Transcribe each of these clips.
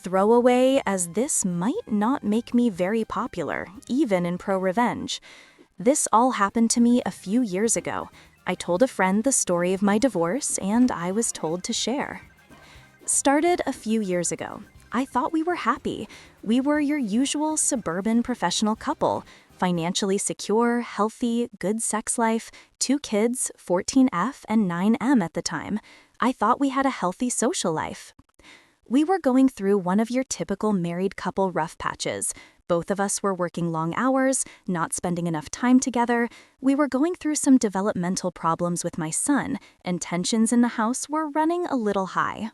throwaway, as this might not make me very popular, even in pro-revenge. This all happened to me a few years ago. I told a friend the story of my divorce, and I was told to share. Started a few years ago. I thought we were happy. We were your usual suburban professional couple, financially secure, healthy, good sex life, 2 kids, 14F and 9M at the time. I thought we had a healthy social life. We were going through one of your typical married couple rough patches. Both of us were working long hours, not spending enough time together. We were going through some developmental problems with my son, and tensions in the house were running a little high.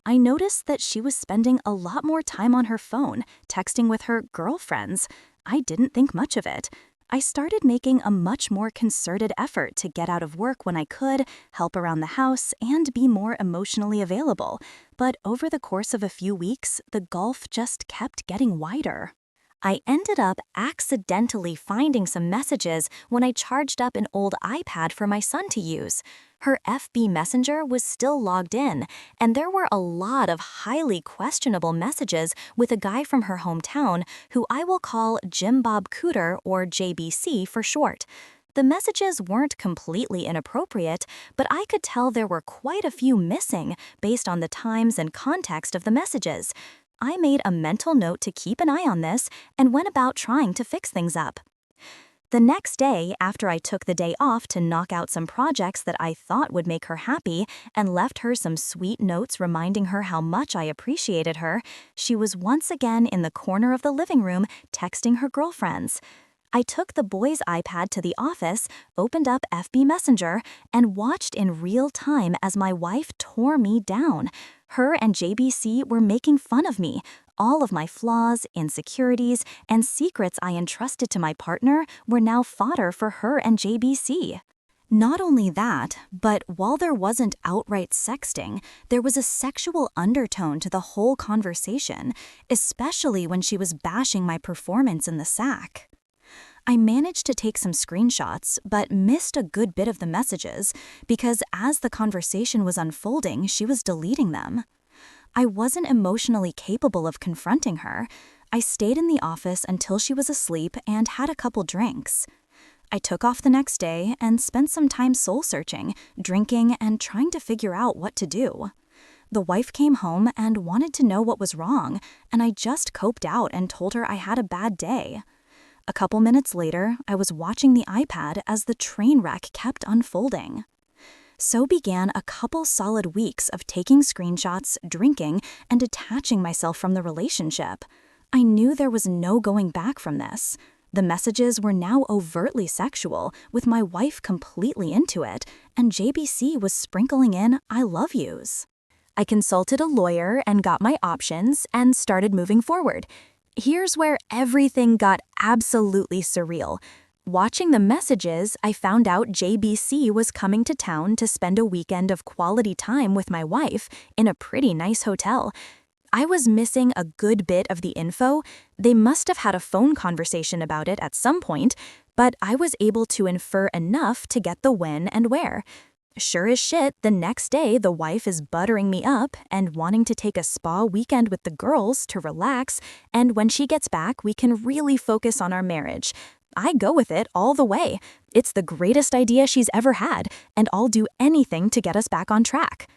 I noticed that she was spending a lot more time on her phone, texting with her girlfriends. I didn't think much of it. I started making a much more concerted effort to get out of work when I could, help around the house, and be more emotionally available. But over the course of a few weeks, the gulf just kept getting wider. I ended up accidentally finding some messages when I charged up an old iPad for my son to use. Her FB Messenger was still logged in, and there were a lot of highly questionable messages with a guy from her hometown who I will call Jim Bob Cooter, or JBC for short. The messages weren't completely inappropriate, but I could tell there were quite a few missing based on the times and context of the messages. I made a mental note to keep an eye on this and went about trying to fix things up. The next day, after I took the day off to knock out some projects that I thought would make her happy and left her some sweet notes reminding her how much I appreciated her, she was once again in the corner of the living room texting her girlfriends. I took the boy's iPad to the office, opened up FB Messenger, and watched in real time as my wife tore me down. Her and JBC were making fun of me. All of my flaws, insecurities, and secrets I entrusted to my partner were now fodder for her and JBC. Not only that, but while there wasn't outright sexting, there was a sexual undertone to the whole conversation, especially when she was bashing my performance in the sack. I managed to take some screenshots, but missed a good bit of the messages because as the conversation was unfolding, she was deleting them. I wasn't emotionally capable of confronting her. I stayed in the office until she was asleep and had a couple drinks. I took off the next day and spent some time soul-searching, drinking, and trying to figure out what to do. The wife came home and wanted to know what was wrong, and I just coped out and told her I had a bad day. A couple minutes later, I was watching the iPad as the train wreck kept unfolding. So began a couple solid weeks of taking screenshots, drinking, and detaching myself from the relationship. I knew there was no going back from this. The messages were now overtly sexual, with my wife completely into it, and JBC was sprinkling in I love yous. I consulted a lawyer and got my options and started moving forward. Here's where everything got absolutely surreal. Watching the messages, I found out JBC was coming to town to spend a weekend of quality time with my wife in a pretty nice hotel. I was missing a good bit of the info. They must have had a phone conversation about it at some point, but I was able to infer enough to get the when and where. Sure as shit, the next day the wife is buttering me up and wanting to take a spa weekend with the girls to relax, and when she gets back, we can really focus on our marriage. I go with it all the way. It's the greatest idea she's ever had, and I'll do anything to get us back on track.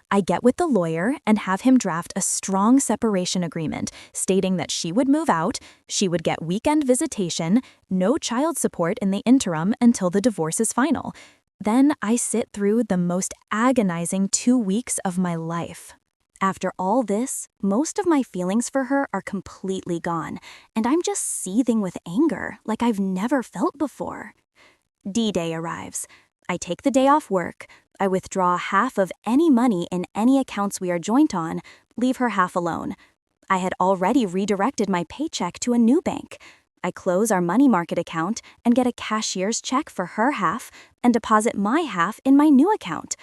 I get with the lawyer and have him draft a strong separation agreement stating that she would move out, she would get weekend visitation, no child support in the interim until the divorce is final. Then I sit through the most agonizing 2 weeks of my life. After all this, most of my feelings for her are completely gone, and I'm just seething with anger like I've never felt before. D-Day arrives. I take the day off work. I withdraw half of any money in any accounts we are joint on, leave her half alone. I had already redirected my paycheck to a new bank. I close our money market account and get a cashier's check for her half and deposit my half in my new account.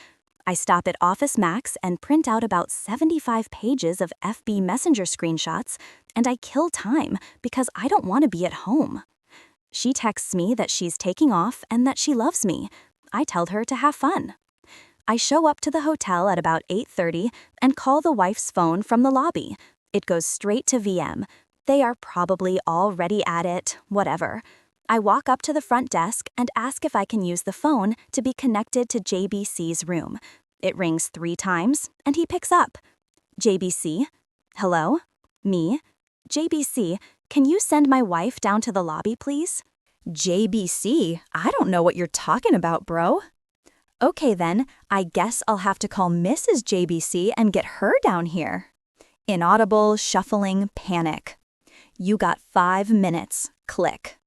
I stop at Office Max and print out about 75 pages of FB Messenger screenshots, and I kill time because I don't want to be at home. She texts me that she's taking off and that she loves me. I tell her to have fun. I show up to the hotel at about 8:30 and call the wife's phone from the lobby. It goes straight to VM. They are probably already at it, whatever. I walk up to the front desk and ask if I can use the phone to be connected to JBC's room. It rings 3 times, and he picks up. JBC? Hello? Me? JBC, can you send my wife down to the lobby, please? JBC? I don't know what you're talking about, bro. Okay then, I guess I'll have to call Mrs. JBC and get her down here. Inaudible, shuffling, panic. You got 5 minutes. Click.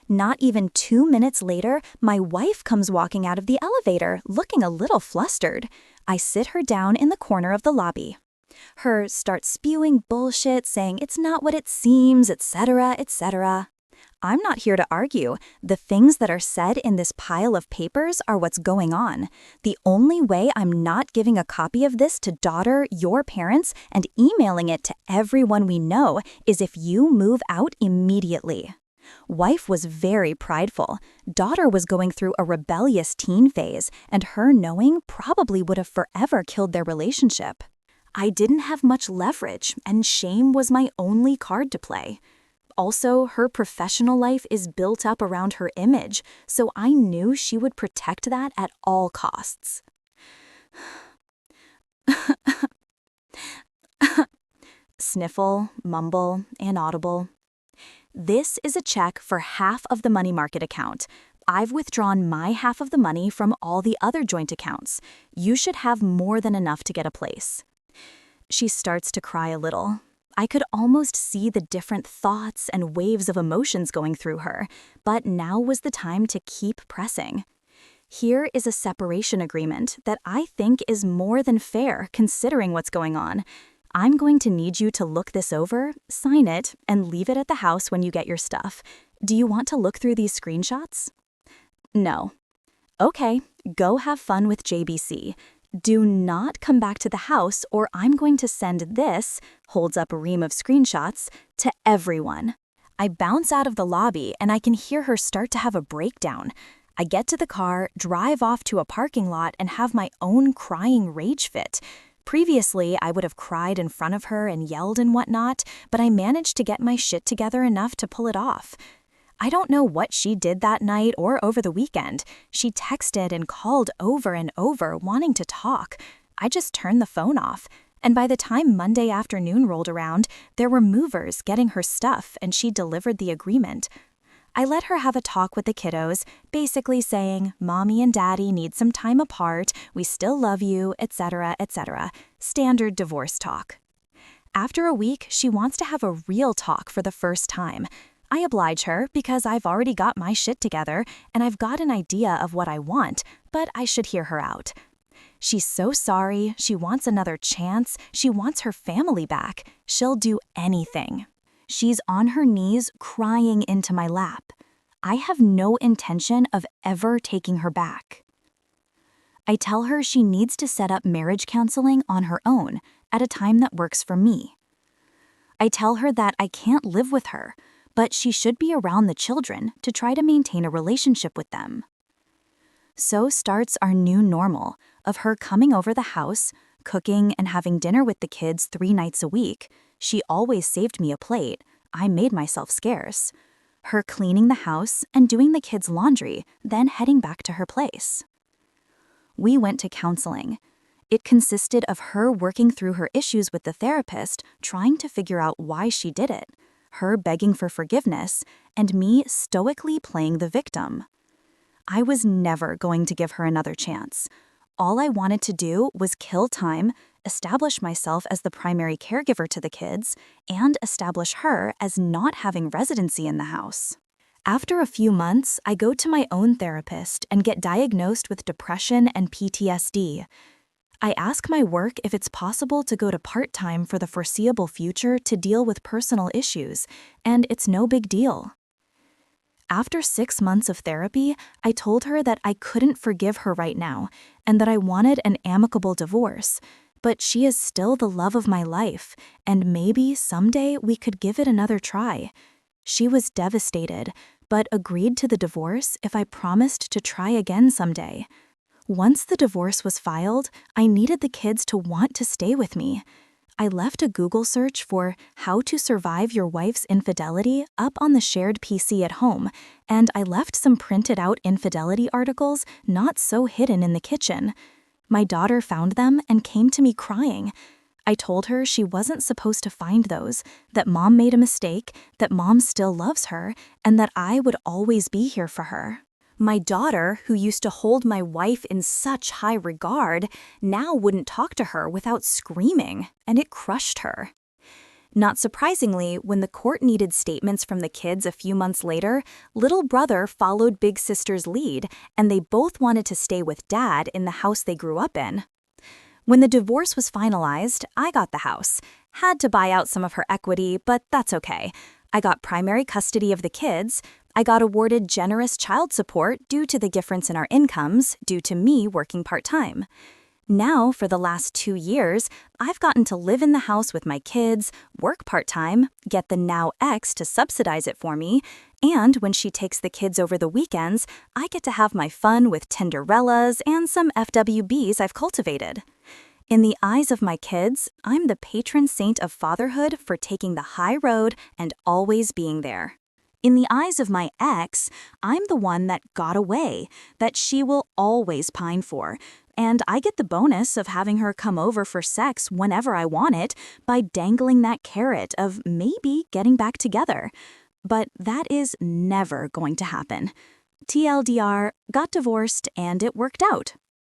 Not even 2 minutes later, my wife comes walking out of the elevator, looking a little flustered. I sit her down in the corner of the lobby. Her starts spewing bullshit, saying it's not what it seems, etc., etc. I'm not here to argue. The things that are said in this pile of papers are what's going on. The only way I'm not giving a copy of this to daughter, your parents, and emailing it to everyone we know is if you move out immediately. Wife was very prideful. Daughter was going through a rebellious teen phase, and her knowing probably would have forever killed their relationship. I didn't have much leverage, and shame was my only card to play. Also, her professional life is built up around her image, so I knew she would protect that at all costs. Sniffle, mumble, inaudible. This is a check for half of the money market account. I've withdrawn my half of the money from all the other joint accounts. You should have more than enough to get a place. She starts to cry a little. I could almost see the different thoughts and waves of emotions going through her, but now was the time to keep pressing. Here is a separation agreement that I think is more than fair considering what's going on. I'm going to need you to look this over, sign it, and leave it at the house when you get your stuff. Do you want to look through these screenshots? No. Okay, go have fun with JBC. Do not come back to the house or I'm going to send this, holds up a ream of screenshots, to everyone. I bounce out of the lobby and I can hear her start to have a breakdown. I get to the car, drive off to a parking lot and have my own crying rage fit. Previously, I would have cried in front of her and yelled and whatnot, but I managed to get my shit together enough to pull it off. I don't know what she did that night or over the weekend. She texted and called over and over, wanting to talk. I just turned the phone off. And by the time Monday afternoon rolled around, there were movers getting her stuff and she delivered the agreement. I let her have a talk with the kiddos, basically saying, Mommy and Daddy need some time apart, we still love you, etc., etc. Standard divorce talk. After a week, she wants to have a real talk for the first time. I oblige her because I've already got my shit together and I've got an idea of what I want, but I should hear her out. She's so sorry, she wants another chance, she wants her family back. She'll do anything. She's on her knees crying into my lap. I have no intention of ever taking her back. I tell her she needs to set up marriage counseling on her own at a time that works for me. I tell her that I can't live with her, but she should be around the children to try to maintain a relationship with them. So starts our new normal of her coming over the house, cooking and having dinner with the kids 3 nights a week. She always saved me a plate. I made myself scarce. Her cleaning the house and doing the kids' laundry, then heading back to her place. We went to counseling. It consisted of her working through her issues with the therapist, trying to figure out why she did it, her begging for forgiveness, and me stoically playing the victim. I was never going to give her another chance. All I wanted to do was kill time, establish myself as the primary caregiver to the kids, and establish her as not having residency in the house. After a few months, I go to my own therapist and get diagnosed with depression and PTSD. I ask my work if it's possible to go to part-time for the foreseeable future to deal with personal issues, and it's no big deal. After 6 months of therapy, I told her that I couldn't forgive her right now and that I wanted an amicable divorce, but she is still the love of my life, and maybe someday we could give it another try. She was devastated, but agreed to the divorce if I promised to try again someday. Once the divorce was filed, I needed the kids to want to stay with me. I left a Google search for how to survive your wife's infidelity up on the shared PC at home, and I left some printed out infidelity articles not so hidden in the kitchen. My daughter found them and came to me crying. I told her she wasn't supposed to find those, that mom made a mistake, that mom still loves her, and that I would always be here for her. My daughter, who used to hold my wife in such high regard, now wouldn't talk to her without screaming, and it crushed her. Not surprisingly, when the court needed statements from the kids a few months later, little brother followed big sister's lead, and they both wanted to stay with dad in the house they grew up in. When the divorce was finalized, I got the house. Had to buy out some of her equity, but that's okay. I got primary custody of the kids. I got awarded generous child support due to the difference in our incomes, due to me working part-time. Now, for the last 2 years, I've gotten to live in the house with my kids, work part-time, get the now ex to subsidize it for me, and when she takes the kids over the weekends, I get to have my fun with Tinderellas and some FWBs I've cultivated. In the eyes of my kids, I'm the patron saint of fatherhood for taking the high road and always being there. In the eyes of my ex, I'm the one that got away, that she will always pine for, and I get the bonus of having her come over for sex whenever I want it by dangling that carrot of maybe getting back together. But that is never going to happen. TLDR, got divorced and it worked out.